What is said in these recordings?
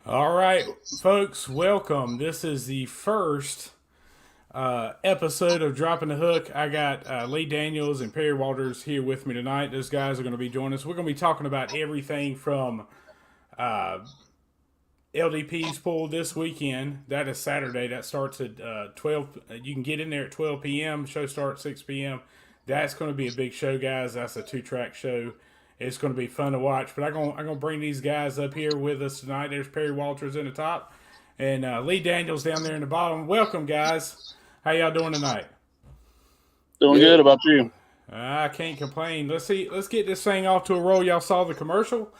All right, folks, welcome. This is the first episode of Dropping the Hook. I got Lee Daniels and Perry Walters here with me tonight. Those guys are going to be joining us. We're going to be talking about everything from uh, LDP's pool this weekend. That is Saturday. That starts at 12. You can get in there at 12 p.m. Show starts 6 p.m. That's going to be a big show, guys. That's a two-track show. It's going to be fun to watch. But I'm gonna bring these guys up here with us tonight. There's Perry Walters in the top, and Lee Daniels down there in the bottom. Welcome, guys. How y'all doing tonight? Doing good Good. about you. I can't complain. Let's see. Let's get this thing off to a roll. Y'all saw the commercial.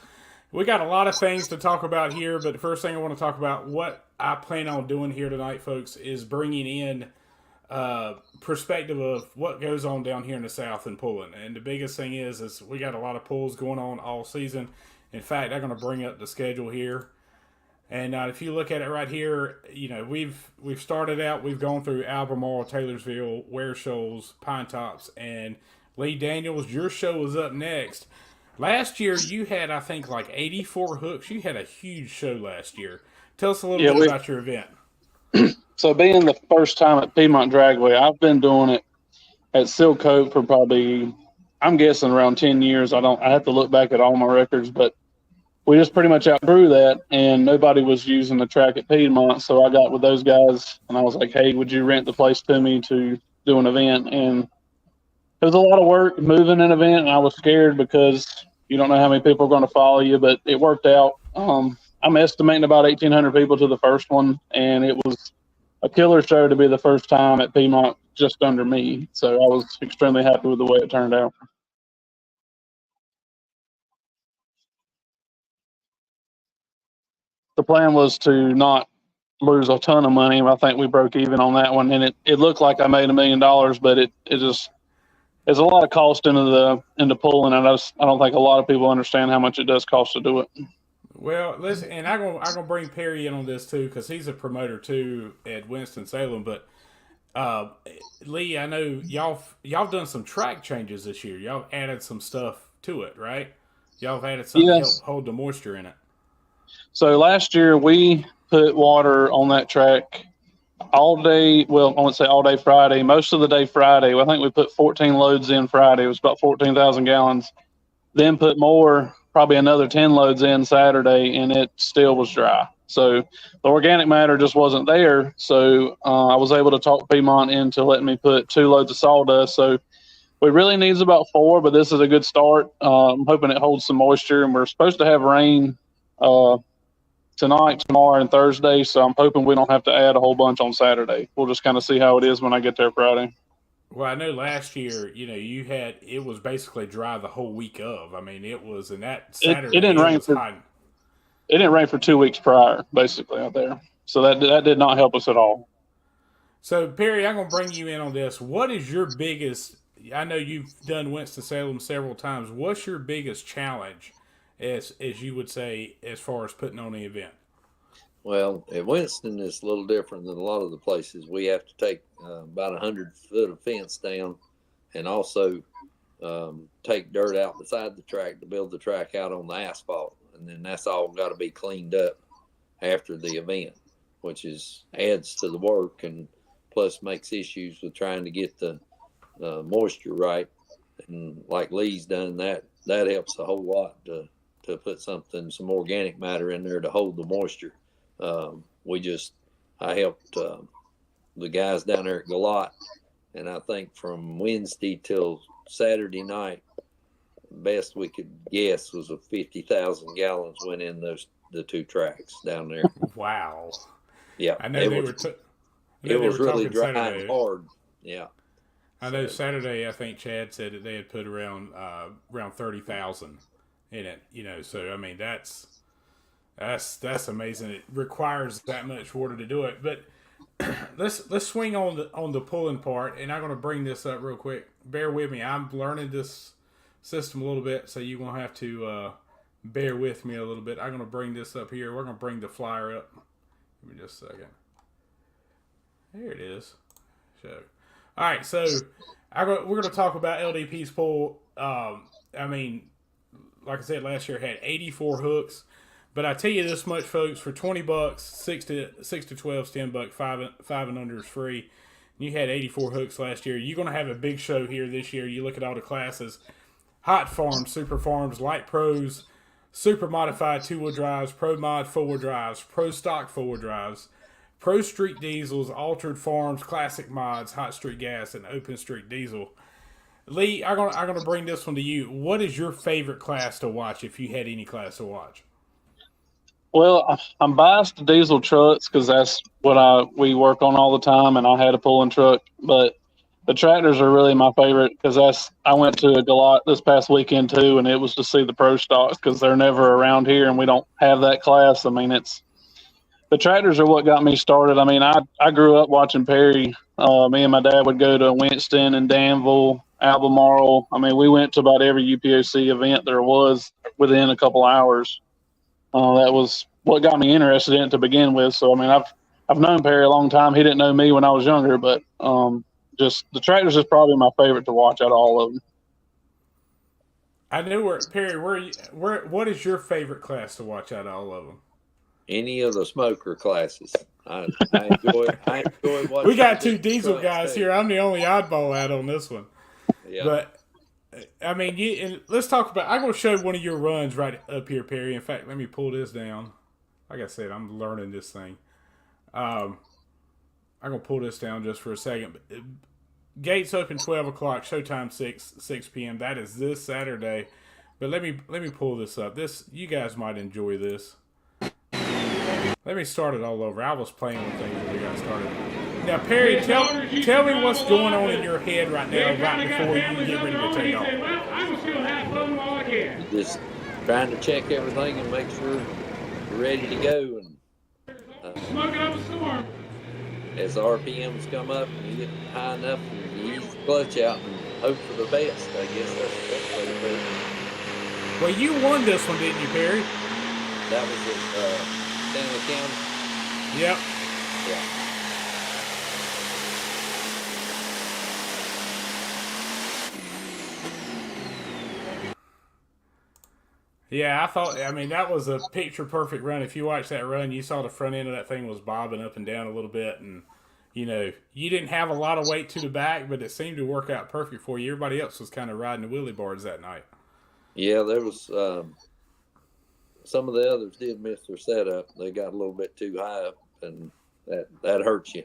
We got a lot of things to talk about here, but the first thing I want to talk about, what I plan on doing here tonight, folks, is bringing in perspective of what goes on down here in the South in pulling. And the biggest thing is we got a lot of pulls going on all season. In fact, I'm going to bring up the schedule here. And if you look at it right here, we've started out. We've gone through Albemarle, Taylorsville, Ware Shoals, Pine Tops, and Lee Daniels. Your show is up next. Last year, you had, I think, like 84 hooks. You had a huge show last year. Tell us a little Yeah, bit we about your event. so being the first time at Piedmont Dragway, I've been doing it at Silcoat for probably, I'm guessing around 10 years. I have to look back at all my records, but we just pretty much outgrew that, and nobody was using the track at Piedmont. So I got with those guys, and I was like, "Hey, would you rent the place to me to do an event?" And it was a lot of work moving an event, and I was scared because you don't know how many people are going to follow you, but it worked out. I'm estimating about 1,800 people to the first one, and it was a killer show to be the first time at Piedmont just under me. So I was extremely happy with the way it turned out. The plan was to not lose a ton of money. I think we broke even on that one, and it looked like I made $1 million, but it just there's a lot of cost into pulling, and I don't think a lot of people understand how much it does cost to do it. Well, listen, and I'm gonna bring Perry in on this too because he's a promoter too at Winston Salem. But uh, Lee, I know y'all done some track changes this year. Y'all added some stuff to it, right? Y'all have added something to help Yes. hold the moisture in it. So last year we put water on that track all day. Well, I wouldn't say all day Friday. Most of the day Friday. I think we put 14 loads in Friday. It was about 14,000 gallons. Then put more, probably another 10 loads in Saturday, and it still was dry. So the organic matter just wasn't there. So I was able to talk Piedmont into letting me put 2 loads of sawdust. So we really needs about 4, but this is a good start. I'm hoping it holds some moisture, and we're supposed to have rain uh, tonight, tomorrow, and Thursday. So I'm hoping we don't have to add a whole bunch on Saturday. We'll just kind of see how it is when I get there Friday. Well, I know last year, you had it was basically dry the whole week of. I mean, it was, and that It Saturday didn't it rain was for hot. it didn't rain for 2 weeks prior, basically out there. So that did not help us at all. So Perry, I'm gonna bring you in on this. What is your biggest? I know you've done Winston Salem several times. What's your biggest challenge, as you would say, as far as putting on the event? Well, at Winston, it's a little different than a lot of the places. We have to take about 100 foot of fence down, and also take dirt out beside the track to build the track out on the asphalt, and then that's all got to be cleaned up after the event, which is adds to the work and plus makes issues with trying to get the moisture right. And like Lee's done, that helps a whole lot to put some organic matter in there to hold the moisture. We just I helped the guys down there at Galot, and I think from Wednesday till Saturday night, best we could guess was a 50,000 gallons went in those the 2 tracks down there. Wow, Yeah, I know they were. I it know they were was really talking dry and Saturday. hard. Yeah, I know so Saturday. I think Chad said that they had put around 30,000 in it. So I mean that's amazing. It requires that much water to do it. But let's swing on the pulling part, and I'm going to bring this up real quick. Bear with me. I'm learning this system a little bit, so you're going to have to bear with me a little bit. I'm going to bring this up here. We're going to bring the flyer up. Give me just a second. There it is. So, all right. So we're going to talk about LDP's pull. I mean, like I said, last year had 84 hooks. But I tell you this much, folks: for $20, 6 to 12 is $10. Five and under is free. You had 84 hooks last year. You're going to have a big show here this year. You look at all the classes: Hot Farms, Super Farms, Light Pros, Super Modified 2-wheel drives, Pro Mod 4-wheel drives, Pro Stock 4-wheel drives, Pro Street Diesels, Altered Farms, Classic Mods, Hot Street Gas, and Open Street Diesel. Lee, I'm gonna bring this one to you. What is your favorite class to watch if you had any class to watch? Well, I'm biased to diesel trucks because that's what we work on all the time, and I had a pulling truck. But the tractors are really my favorite because I went to a Galot this past weekend too, and it was to see the pro stocks because they're never around here, and we don't have that class. I mean, the tractors are what got me started. I mean, I grew up watching Perry. Me and my dad would go to Winston and Danville, Albemarle. I mean, we went to about every UPOC event there was within a couple hours. That was what got me interested in it to begin with. So, I mean, I've known Perry a long time. He didn't know me when I was younger, but just the tractors is probably my favorite to watch out of all of them. I know Perry. What is your favorite class to watch out of all of them? Any of the smoker classes. I enjoy watching. We got two diesel guys here. I'm the only oddball out on this one. Yeah. But I mean, let's talk about. I'm going to show one of your runs right up here, Perry. In fact, let me pull this down. Like I said, I'm learning this thing. I'm going to pull this down just for a second. Gates open 12 o'clock. Showtime 6 p.m. That is this Saturday. But let me pull this up. You guys might enjoy this. Let me start it all over. I was playing with things when we got started. Now, Perry, tell me what's going on in your head right now, right before you get ready to take off. Well, I'm just going to have fun while I can. Just trying to check everything and make sure we're ready to go. And Smoking up a storm. as the RPMs come up and you get high enough, you ease the clutch out and hope for the best. I guess that's the way to put it. Well, you won this one, didn't you, Perry? That was at Stanley County. Yep. Yeah. Yeah, I mean, that was a picture-perfect run. If you watched that run, you saw the front end of that thing was bobbing up and down a little bit. And, you didn't have a lot of weight to the back, but it seemed to work out perfect for you. Everybody else was kind of riding the wheelie bars that night. Yeah, there was some of the others did miss their setup. They got a little bit too high up, and that hurts you.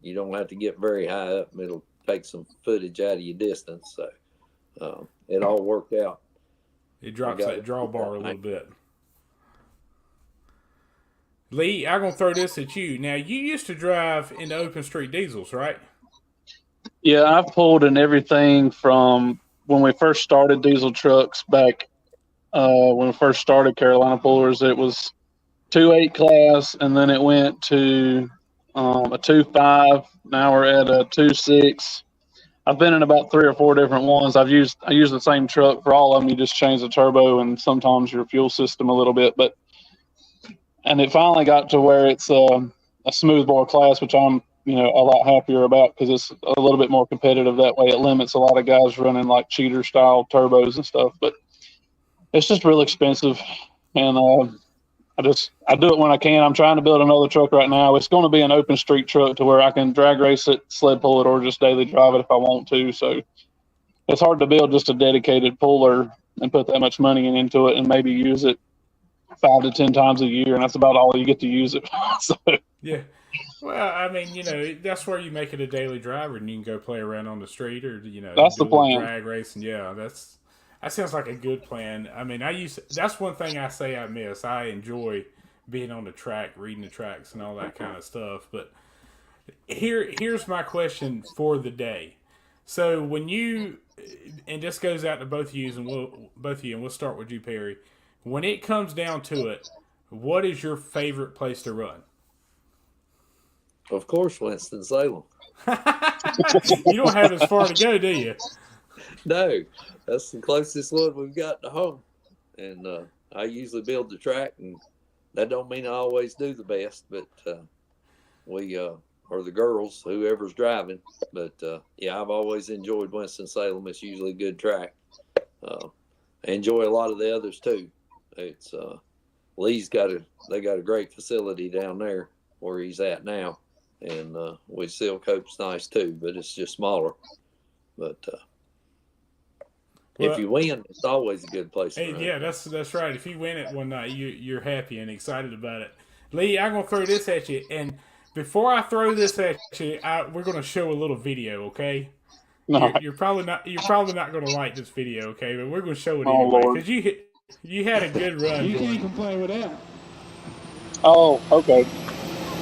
You don't have to get very high up. It'll take some footage out of your distance. So it all worked out. It drops that drawbar a little bit. Lee, I'm going to throw this at you. Now, you used to drive in the open street diesels, right? Yeah, I've pulled in everything from when we first started diesel trucks back when we first started Carolina Pullers. It was 2.8 class, and then it went to a 2.5. Now we're at a 2.6. I've been in about 3 or 4 different ones. I use the same truck for all of them. You just change the turbo and sometimes your fuel system a little bit. And it finally got to where it's a smoothbore class, which I'm a lot happier about because it's a little bit more competitive that way. It limits a lot of guys running like cheater style turbos and stuff, but it's just real expensive. And I do it when I can. I'm trying to build another truck right now. It's going to be an open street truck to where I can drag race it, sled pull it, or just daily drive it if I want to. So it's hard to build just a dedicated puller and put that much money into it and maybe use it 5 to 10 times a year, and that's about all you get to use it. So yeah. Well, I mean, that's where you make it a daily driver, and you can go play around on the street, or that's the plan. Drag racing, yeah. That sounds like a good plan. I mean, that's one thing I say I miss. I enjoy being on the track, reading the tracks, and all that kind of stuff. But here's my question for the day. So when and this goes out to both of you, and we'll start with you, Perry. When it comes down to it, what is your favorite place to run? Of course, Winston-Salem. You don't have as far to go, do you? No, that's the closest one we've got to home. And I usually build the track, and that don't mean I always do the best, but we or the girls, whoever's driving. But yeah, I've always enjoyed Winston-Salem. It's usually a good track. I enjoy a lot of the others too. It's a Lee's they got a great facility down there where he's at now, and we seal coat's nice too, but it's just smaller. But if you win, it's always a good place. Hey, yeah, that's right. If you win it one night, you're happy and excited about it. Lee, I'm gonna throw this at you, and before I throw this at you, we're gonna show a little video, okay? No. You're probably not going to like this video, okay? But we're going to show it Oh, anyway Lord. because you had a good run. You going. can't complain with that. Oh, okay.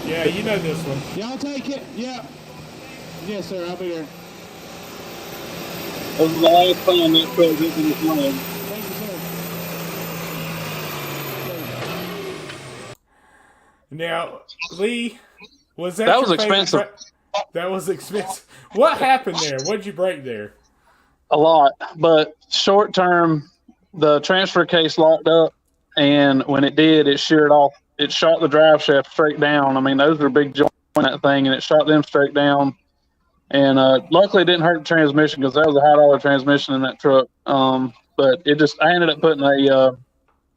Yeah, you know this one. Y'all take it. Yeah. Yes, sir. I'll be there. This is the last time that truck gets in this lane. Thank you, sir. Now, Lee, was that That your was expensive. That was expensive. What happened there? What'd you break there? A lot, but short term, the transfer case locked up, and when it did, it sheared off. It shot the drive shaft straight down. I mean, those are big joints in that thing, and it shot them straight down. And luckily, it didn't hurt the transmission because that was a $100 transmission in that truck. But I ended up putting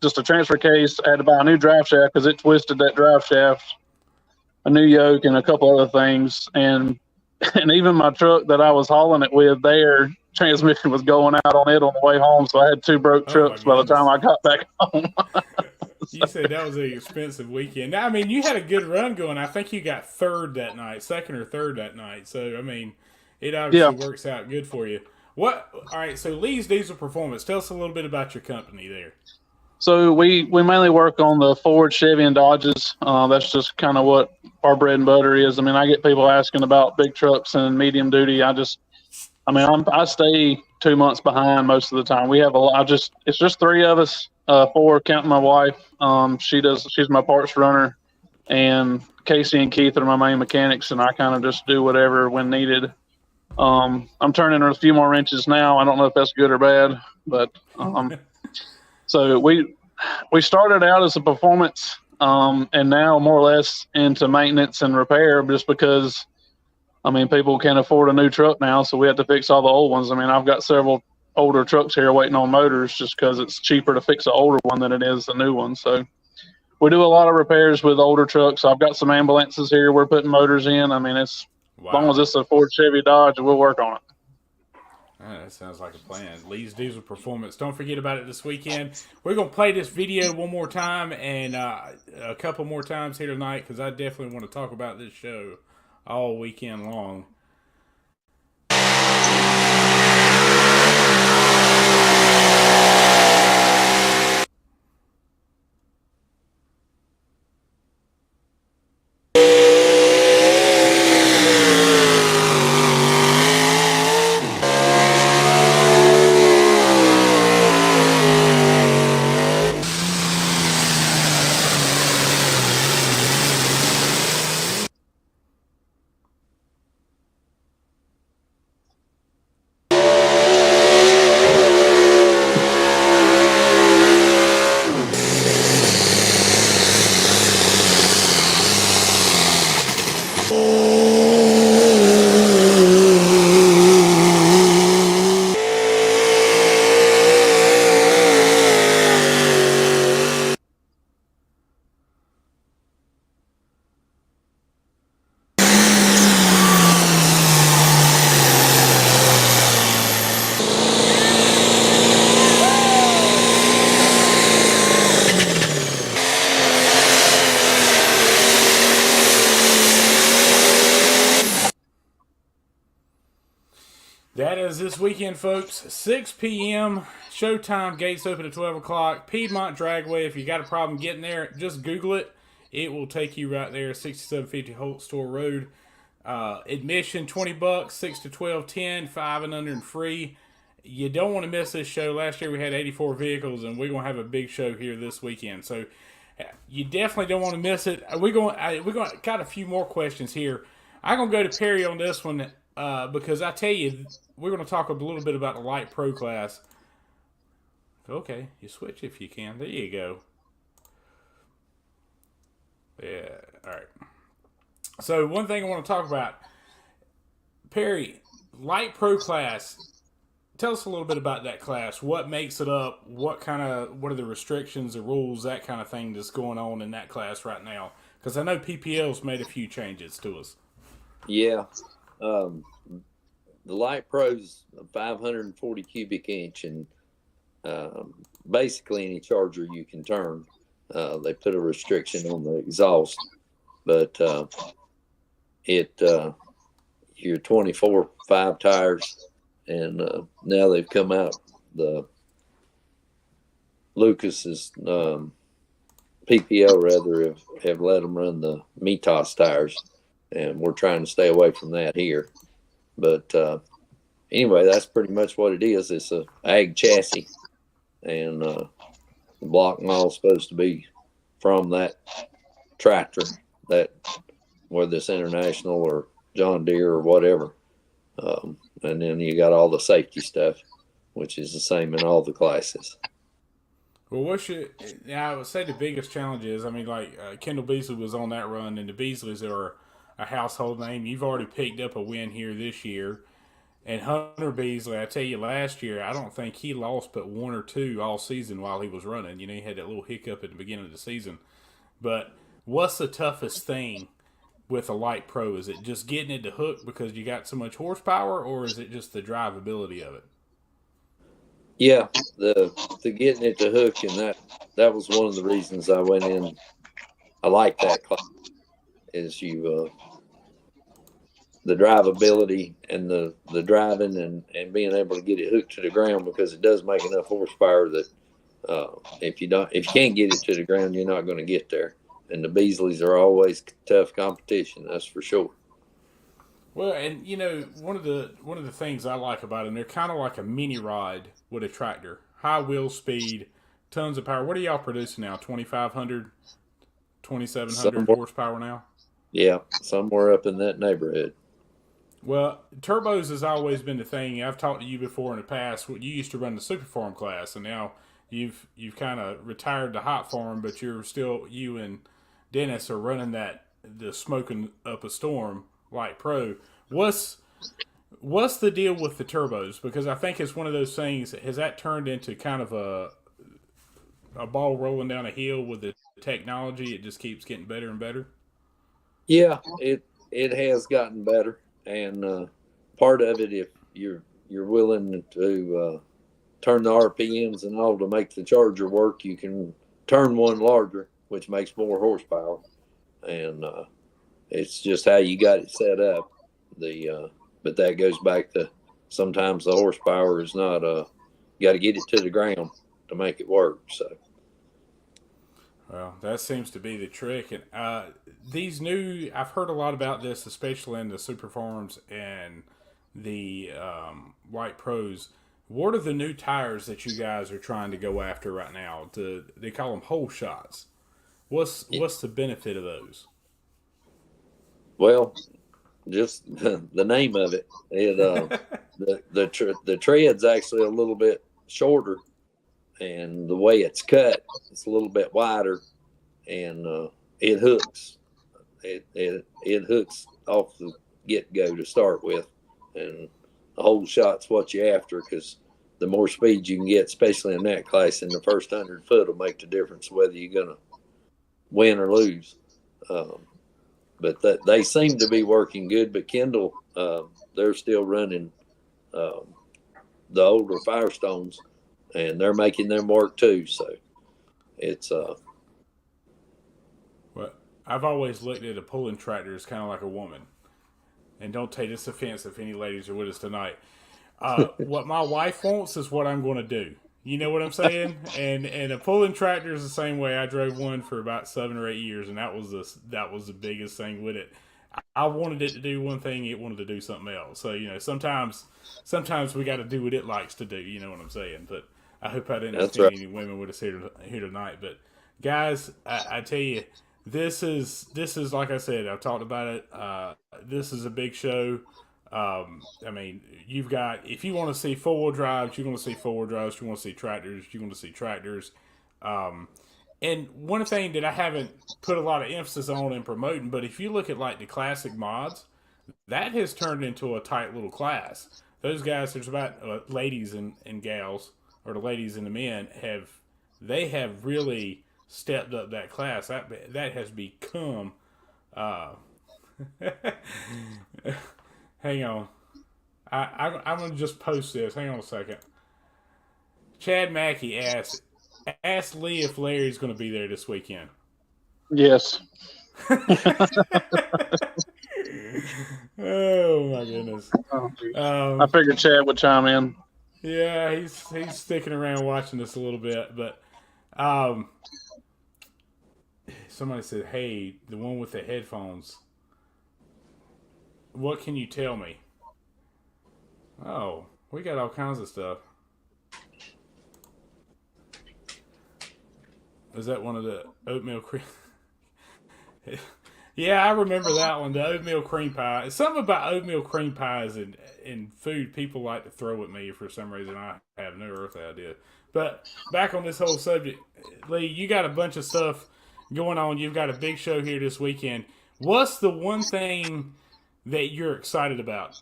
just a transfer case. I had to buy a new drive shaft because it twisted that drive shaft, a new yoke, and a couple other things. And even my truck that I was hauling it with, their transmission was going out on it on the way home. So I had 2 broke trucks by the time I got back home. You said that was an expensive weekend. Now, I mean, you had a good run going. I think you got second or third that night. So, I mean, it obviously works out good for you. All right, so Lee's Diesel Performance. Tell us a little bit about your company there. So we mainly work on the Ford, Chevy, and Dodges. That's just kind of what our bread and butter is. I mean, I get people asking about big trucks and medium duty. I stay 2 months behind most of the time. We have it's just 3 of us, 4 counting my wife. She's my parts runner, and Casey and Keith are my main mechanics, and I kind of just do whatever when needed. I'm turning a few more wrenches now. I don't know if that's good or bad, but so we started out as a performance, and now more or less into maintenance and repair, just because, I mean, people can't afford a new truck now, so we have to fix all the old ones. I mean, I've got several older trucks here waiting on motors just because it's cheaper to fix an older one than it is a new one. So we do a lot of repairs with older trucks. I've got some ambulances here we're putting motors in. I mean, as long as it's a Ford, Chevy, Dodge, we'll work on it. That sounds like a plan. Lee's Diesel Performance. Don't forget about it this weekend. We're going to play this video one more time and a couple more times here tonight because I definitely want to talk about this show all weekend long. That is this weekend, folks. 6 p.m. Showtime. Gates open at 12 o'clock. Piedmont Dragway. If you got a problem getting there, just Google it. It will take you right there. 6750 Holt Store Road. Admission $20. 6 to 12, 5 and under and free. You don't want to miss this show. Last year we had 84 vehicles, and we're going to have a big show here this weekend. So you definitely don't want to miss it. We're going got a few more questions here. I'm going to go to Perry on this one. Because I tell you, we're going to talk a little bit about the light pro class. Okay, you switch if you can. There you go. Yeah, all right. So one thing I want to talk about, Perry, light pro class. tell us a little bit about that class. What makes it up? What are the restrictions, the rules, that kind of thing that's going on in that class right now? Because I know PPL's made a few changes to us. Yeah. Um, the Light Pro's 540 cubic inch, and basically any charger you can turn. They put a restriction on the exhaust, but you're 24 5 tires, and now they've come out the Lucas's PPL rather have let them run the Mitas tires, and we're trying to stay away from that here. But anyway, that's pretty much what it is. It's a ag chassis, and the block model is supposed to be from that tractor, that whether it's International or John Deere or whatever. And then you got all the safety stuff, which is the same in all the classes. Well, I would say the biggest challenge is, I mean, like Kendall Beasley was on that run, and the Beasleys are a household name. You've already picked up a win here this year. And Hunter Beasley, I tell you, last year, I don't think he lost but one or two all season while he was running. You know, he had that little hiccup at the beginning of the season. But what's the toughest thing with a Light Pro? Is it just getting it to hook because you got so much horsepower, or is it just the drivability of it? Yeah, the getting it to hook, and that was one of the reasons I went in. I like that class. Is the drivability and the driving and being able to get it hooked to the ground, because it does make enough horsepower that if you can't get it to the ground, you're not going to get there. And the Beasleys are always tough competition, that's for sure. Well, and you know, one of the things I like about them, they're kind of like a mini ride with a tractor. High wheel speed, tons of power. What are y'all producing now? 2,500, 2,700 Somewhere, horsepower now? yeah, somewhere up in that neighborhood. Well, turbos has always been the thing. I've talked to you before in the past. You used to run the super farm class, and now you've kind of retired the hot farm, but you and Dennis are running the Smokin up a storm Light Pro. What's the deal with the turbos? Because I think it's one of those things. Has that turned into kind of a ball rolling down a hill with the technology? It just keeps getting better and better. Yeah, it has gotten better, and part of it, if you're willing to turn the RPMs and all to make the charger work, you can turn one larger, which makes more horsepower, and it's just how you got it set up. But that goes back to sometimes the horsepower is not you got to get it to the ground to make it work. So. Well, that seems to be the trick. And I've heard a lot about this, especially in the super farms and the Light Pros. What are the new tires that you guys are trying to go after right now? They call them hole shots. What's the benefit of those? Well, just the name of it. The tread's actually a little bit shorter, and the way it's cut, it's a little bit wider, and it hooks. It hooks off the get go to start with, and the whole shot's what you're after, because the more speed you can get, especially in that class, in the first 100 foot will make the difference whether you're gonna win or lose. But they seem to be working good. But Kendall, they're still running the older Firestones, and they're making them work too. So it's Well, I've always looked at a pulling tractor as kind of like a woman. And don't take this offense if any ladies are with us tonight. What my wife wants is what I'm going to do. You know what I'm saying? And a pulling tractor is the same way. I drove one for about 7 or 8 years, and that was the biggest thing with it. I wanted it to do one thing, it wanted to do something else. So you know, sometimes we got to do what it likes to do. You know what I'm saying? But I hope I didn't offend any women with us here tonight. But guys, I tell you, this is like I said. I've talked about it. This is a big show. I mean, you've got, if you want to see 4-wheel drives, you're going to see 4-wheel drives. If you want to see tractors, you're going to see tractors. And one thing that I haven't put a lot of emphasis on in promoting, but if you look at like the classic mods, that has turned into a tight little class. those guys, there's about ladies and gals, or the ladies and the men they have really stepped up that class. That has become. Hang on, I'm gonna just post this. Hang on a second. Chad Mackey asked Lee if Larry's gonna be there this weekend. Yes. Oh my goodness. I figured Chad would chime in. Yeah, he's sticking around watching this a little bit, but somebody said, "Hey, the one with the headphones. What can you tell me?" Oh, we got all kinds of stuff. Is that one of the oatmeal cream? Yeah, I remember that one, the oatmeal cream pie. It's something about oatmeal cream pies and food people like to throw at me for some reason. I have no earthly idea. But back on this whole subject, Lee, you got a bunch of stuff going on. You've got a big show here this weekend. What's the one thing that you're excited about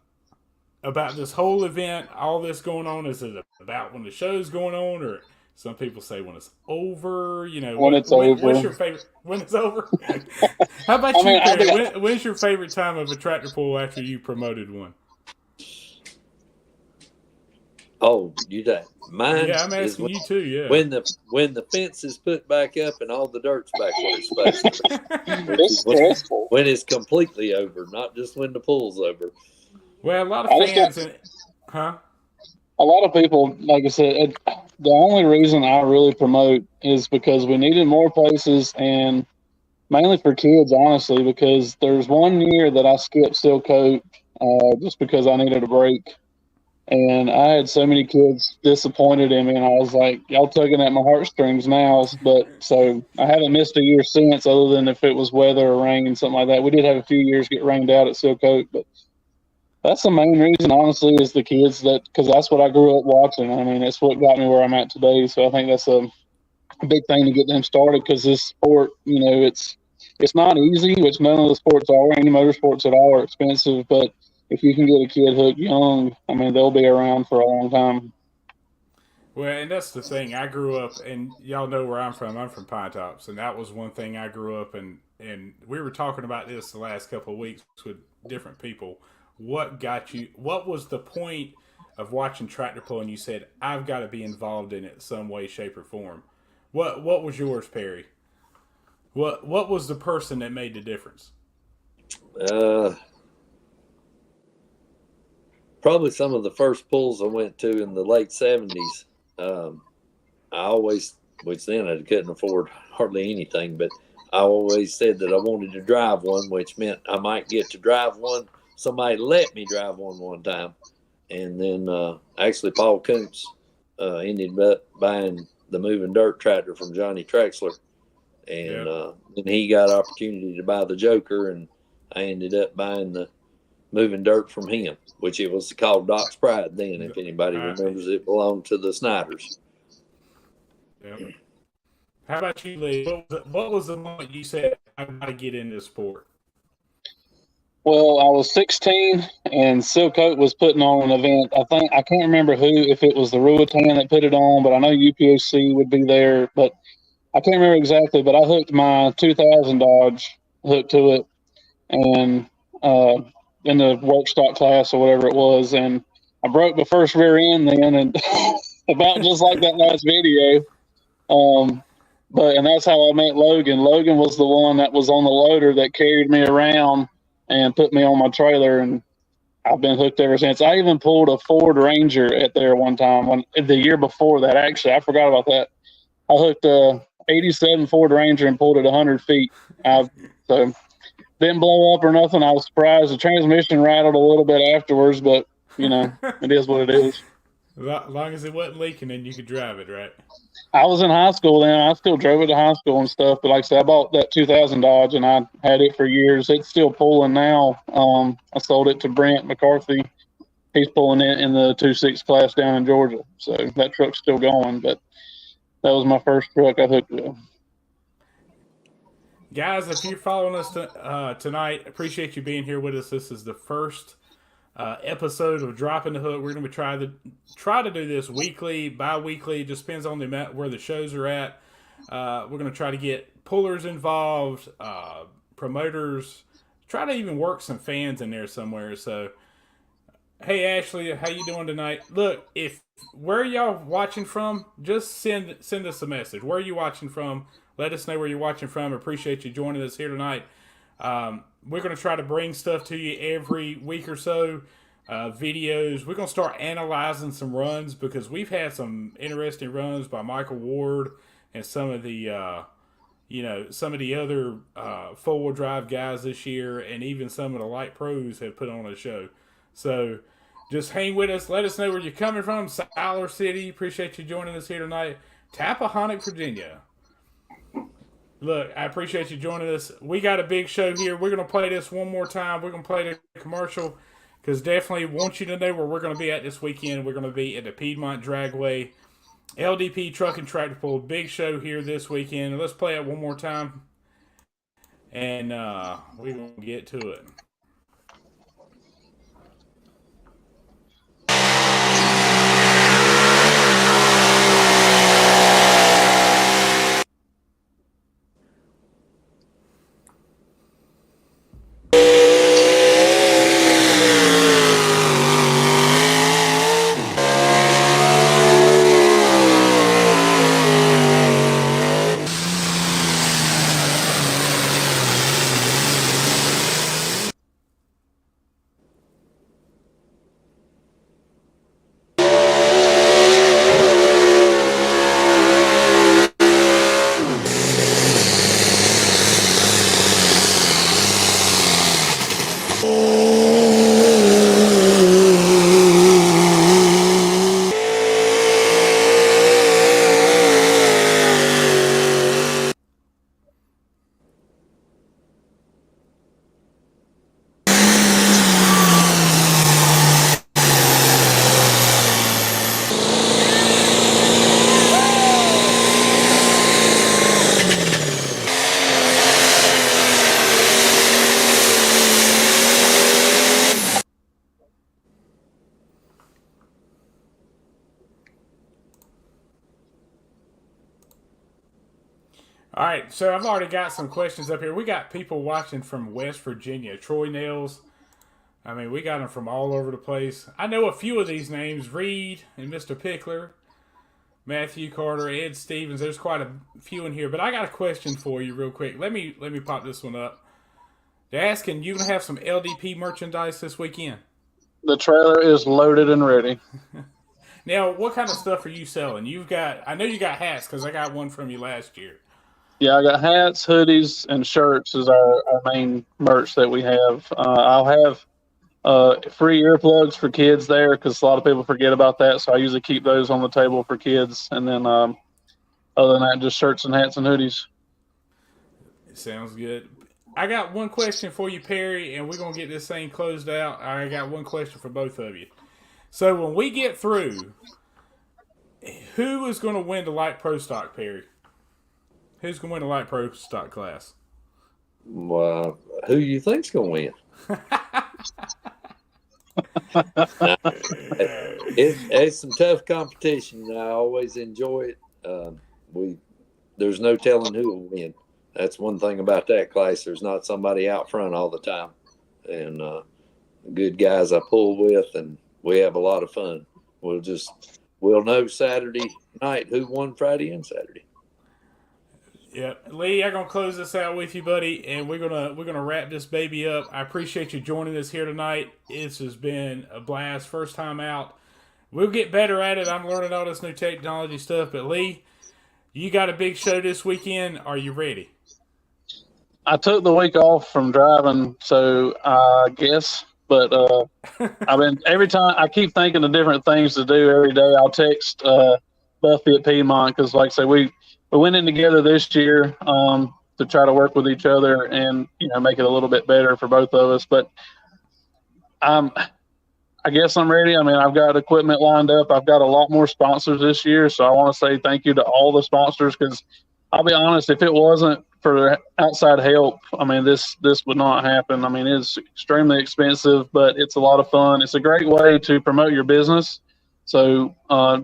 this whole event, all this going on? Is it about when the show's going on, or some people say when it's over? You know, What's your favorite? When it's over? How about you, Perry? When's your favorite time of a tractor pull after you promoted one? Oh, you that mine? Yeah, I'm asking you too. Yeah, when the fence is put back up and all the dirt's back where it's supposed to be. When it's completely over, not just when the pull's over. Well, a lot of fans, a lot of people, like I said, the only reason I really promote is because we needed more places, and mainly for kids, honestly, because there's one year that I skipped Seal Coat just because I needed a break. And I had so many kids disappointed in me, and I was like, y'all tugging at my heartstrings now. But so I haven't missed a year since, other than if it was weather or rain and something like that. We did have a few years get rained out at Seal Coat, but that's the main reason, honestly, is the kids, because that's what I grew up watching. I mean, it's what got me where I'm at today. So I think that's a big thing to get them started, because this sport, you know, it's not easy, which none of the sports are. Any motorsports at all are expensive, but if you can get a kid hooked young, I mean, they'll be around for a long time. Well, and that's the thing. I grew up, and y'all know where I'm from. I'm from Pine Tops, and that was one thing I grew up in. And we were talking about this the last couple of weeks with different people. What got you? What was the point of watching tractor pull, and you said, "I've got to be involved in it some way, shape, or form"? What was yours, Perry? What was the person that made the difference? Probably some of the first pulls I went to in the late 70s. I always, which then I couldn't afford hardly anything, but I always said that I wanted to drive one, which meant I might get to drive one. Somebody let me drive one time. And then actually Paul Koontz ended up buying the moving dirt tractor from Johnny Trexler. And then he got opportunity to buy the Joker, and I ended up buying the moving dirt from him, which it was called Doc's Pride then. If anybody remembers, it belonged to the Snyders. Yep. How about you, Lee? What was the moment you said, "I've got to get into sport"? Well, I was 16, and Seal Coat was putting on an event. I can't remember if it was the Ruatan that put it on, but I know UPOC would be there, but I can't remember exactly. But I hooked my 2000 Dodge hooked to it, and in the work stock class or whatever it was, and I broke the first rear end then, and about just like that last video. And that's how I met Logan. Logan was the one that was on the loader that carried me around and put me on my trailer, and I've been hooked ever since. I even pulled a Ford Ranger at there one time the year before that. Actually, I forgot about that. I hooked a 87 Ford Ranger and pulled it 100 feet. So didn't blow up or nothing. I was surprised. The transmission rattled a little bit afterwards, but it is what it is. As long as it wasn't leaking, then you could drive it, right? I was in high school then. I still drove it to high school and stuff. But like I said, I bought that 2000 Dodge, and I had it for years. It's still pulling now. I sold it to Brent McCarthy. He's pulling it in the 2.6 class down in Georgia. So that truck's still going. But that was my first truck I hooked with. Guys, if you're following us tonight, appreciate you being here with us. This is the first episode of Dropping the Hook. We're going to try to do this weekly, bi-weekly. It just depends on the amount where the shows are at. We're going to try to get pullers involved, promoters, try to even work some fans in there somewhere. So, hey Ashley, how you doing tonight? Look, if where y'all watching from, just send us a message. Where are you watching from? Let us know where you're watching from. Appreciate you joining us here tonight. We're going to try to bring stuff to you every week or so. Videos. We're going to start analyzing some runs because we've had some interesting runs by Michael Ward and some of the other four-wheel drive guys this year, and even some of the light pros have put on a show. So just hang with us. Let us know where you're coming from. Siler City, appreciate you joining us here tonight. Tappahannock, Virginia. Look, I appreciate you joining us. We got a big show here. We're going to play this one more time. We're going to play the commercial because definitely want you to know where we're going to be at this weekend. We're going to be at the Piedmont Dragway, LDP Truck and Tractor Pull. Big show here this weekend. Let's play it one more time, and we're going to get to it. All right, so I've already got some questions up here. We got people watching from West Virginia. Troy Nails. I mean, we got them from all over the place. I know a few of these names. Reed and Mr. Pickler, Matthew Carter, Ed Stevens. There's quite a few in here. But I got a question for you real quick. Let me pop this one up. They're asking, you going to have some LDP merchandise this weekend? The trailer is loaded and ready. Now, what kind of stuff are you selling? I know you got hats because I got one from you last year. Yeah, I got hats, hoodies, and shirts is our main merch that we have. I'll have free earplugs for kids there because a lot of people forget about that. So I usually keep those on the table for kids. And then other than that, just shirts and hats and hoodies. Sounds good. I got one question for you, Perry, and we're going to get this thing closed out. I got one question for both of you. So when we get through, who is going to win the light pro stock, Perry? Who's going to win the light pro stock class? Well, who you think's going to win? It's some tough competition. I always enjoy it. There's no telling who will win. That's one thing about that class. There's not somebody out front all the time, and good guys I pull with, and we have a lot of fun. We'll know Saturday night who won Friday and Saturday. Yeah, Lee, I'm gonna close this out with you, buddy, and we're gonna wrap this baby up. I appreciate you joining us here tonight. This has been a blast. First time out. We'll get better at it. I'm learning all this new technology stuff. But Lee, you got a big show this weekend. Are you ready? I took the week off from driving, so I guess. But every time I keep thinking of different things to do every day. I'll text Buffy at Piedmont because, like I say, we went in together this year to try to work with each other and make it a little bit better for both of us. But I guess I'm ready. I mean, I've got equipment lined up. I've got a lot more sponsors this year, so I want to say thank you to all the sponsors because I'll be honest, if it wasn't for outside help, I mean, this would not happen. I mean, it's extremely expensive, but it's a lot of fun. It's a great way to promote your business. So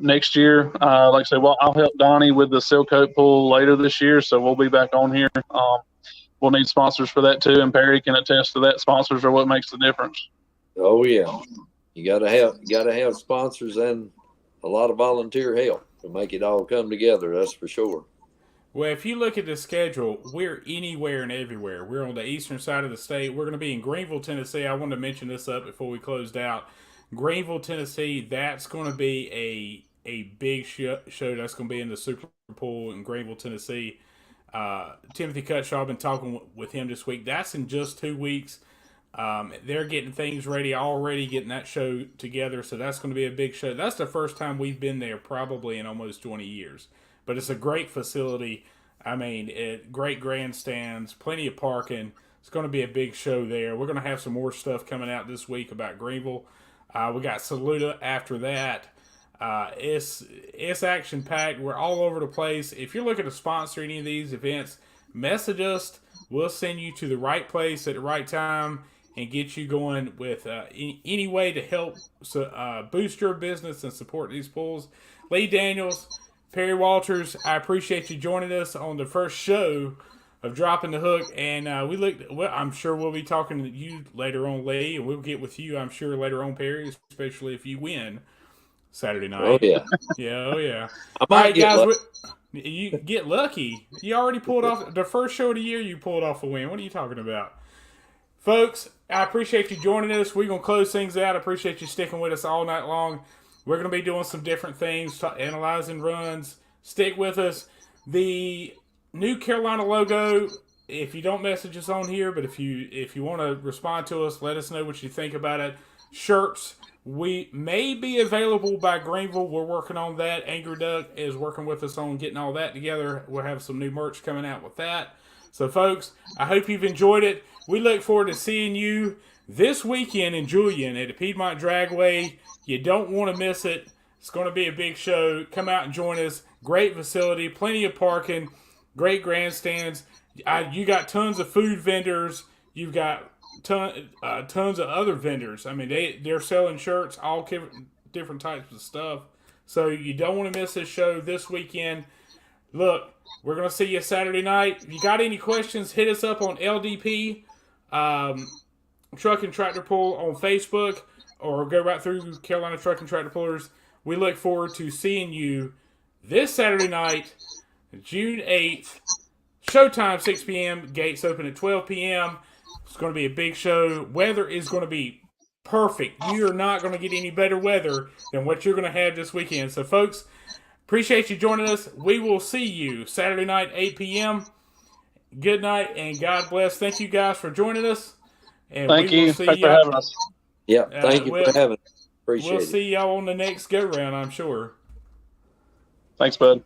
next year, like I said, well, I'll help Donnie with the seal coat pool later this year. So we'll be back on here. We'll need sponsors for that too, and Perry can attest to that. Sponsors are what makes the difference. Oh yeah, you gotta have sponsors and a lot of volunteer help to make it all come together. That's for sure. Well, if you look at the schedule, we're anywhere and everywhere. We're on the eastern side of the state. We're going to be in Greenville, Tennessee. I wanted to mention this up before we closed out. Greenville, Tennessee, that's going to be a big show. That's going to be in the Super Pool in Greenville, Tennessee. Timothy Cutshaw, I've been talking with him this week. That's in just 2 weeks. They're getting things ready already, getting that show together. So that's going to be a big show. That's the first time we've been there probably in almost 20 years. But it's a great facility. I mean, great grandstands, plenty of parking. It's going to be a big show there. We're going to have some more stuff coming out this week about Greenville. We got Saluda after that. It's action packed. We're all over the place. If you're looking to sponsor any of these events, message us. We'll send you to the right place at the right time and get you going with any way to help boost your business and support these pools. Lee Daniels, Perry Walters, I appreciate you joining us on the first show of Dropping the Hook. And I'm sure we'll be talking to you later on, Lee, and we'll get with you, I'm sure, later on, Perry, especially if you win Saturday night. Oh yeah, oh yeah. I might get lucky. You get lucky. You already pulled off the first show of the year. You pulled off a win. What are you talking about, folks? I appreciate you joining us. We're gonna close things out. I appreciate you sticking with us all night long. We're going to be doing some different things, analyzing runs. Stick with us. The new Carolina logo, if you don't message us on here, but if you want to respond to us, let us know what you think about it. Shirts, we may be available by Greenville. We're working on that. Angry Duck is working with us on getting all that together. We'll have some new merch coming out with that. So, folks, I hope you've enjoyed it. We look forward to seeing you this weekend in Julian at the Piedmont Dragway. You don't want to miss it. It's going to be a big show. Come out and join us. Great facility, plenty of parking, great grandstands. You got tons of food vendors. You've got tons of other vendors. I mean, they're selling shirts, all different types of stuff. So you don't want to miss this show this weekend. Look, we're going to see you Saturday night. If you got any questions, hit us up on LDP, Truck and Tractor Pull on Facebook, or go right through Carolina Truck and Tractor Pullers. We look forward to seeing you this Saturday night, June 8th. Showtime, 6 p.m. Gates open at 12 p.m. It's going to be a big show. Weather is going to be perfect. You are not going to get any better weather than what you're going to have this weekend. So, folks, appreciate you joining us. We will see you Saturday night, 8 p.m. Good night, and God bless. Thank you guys for joining us. And Thank you. Thanks for having us. Yeah, thank you for having us. Appreciate it. We'll see y'all on the next go-round, I'm sure. Thanks, bud.